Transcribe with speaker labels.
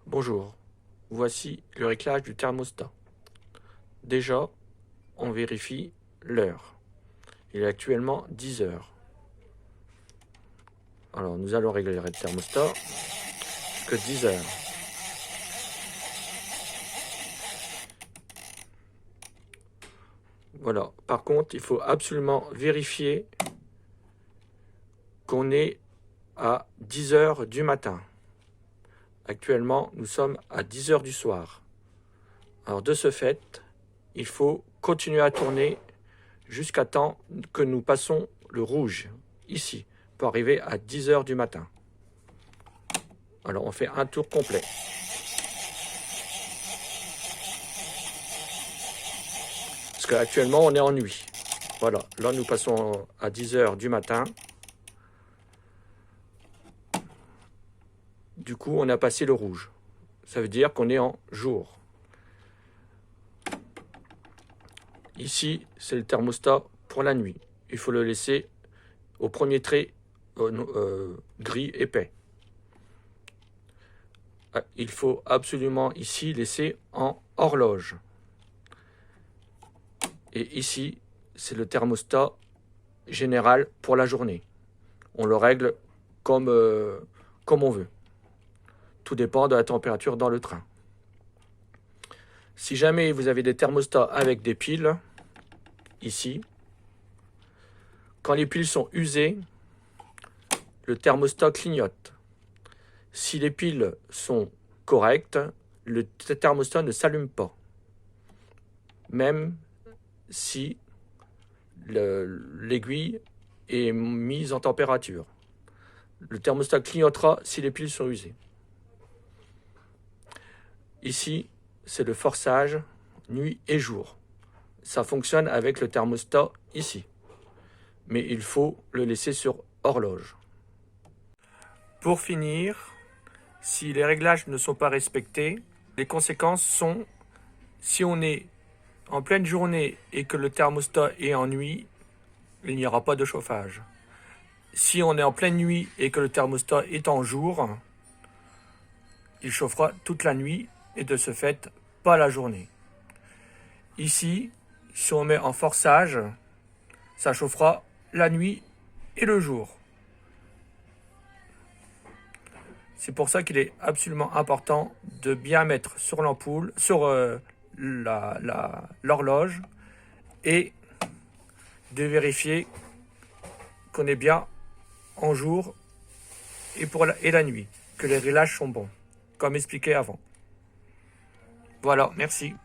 Speaker 1: Bonjour, voici le réglage du thermostat. Déjà, on vérifie l'heure. Il est actuellement 10 heures. Alors nous allons régler le thermostat jusqu'à 10 heures. Voilà, par contre, il faut absolument vérifier qu'on est à 10 heures du matin. Actuellement, nous sommes à 10 heures du soir. Alors de ce fait, il faut continuer à tourner jusqu'à temps que nous passons le rouge, ici, pour arriver à 10 heures du matin. Alors on fait un tour complet. Parce qu'actuellement on est en nuit. Voilà, là nous passons à 10 heures du matin. Du coup on a passé le rouge. Ça veut dire qu'on est en jour. Ici c'est le thermostat pour la nuit. Il faut le laisser au premier trait gris épais. Il faut absolument ici laisser en horloge. Et ici, c'est le thermostat général pour la journée. On le règle comme on veut. Tout dépend de la température dans le train. Si jamais vous avez des thermostats avec des piles, ici, quand les piles sont usées, le thermostat clignote. Si les piles sont correctes, le thermostat ne s'allume pas. Même si l'aiguille est mise en température. Le thermostat clignotera si les piles sont usées. Ici, c'est le forçage nuit et jour. Ça fonctionne avec le thermostat ici. Mais il faut le laisser sur horloge. Pour finir, si les réglages ne sont pas respectés, les conséquences sont, si on est en pleine journée et que le thermostat est en nuit, il n'y aura pas de chauffage. Si on est en pleine nuit et que le thermostat est en jour, il chauffera toute la nuit et de ce fait, pas la journée. Ici, si on met en forçage, ça chauffera la nuit et le jour. C'est pour ça qu'il est absolument important de bien mettre sur l'ampoule, sur l'horloge et de vérifier qu'on est bien en jour et la nuit, que les réglages sont bons, comme expliqué avant. Voilà, merci.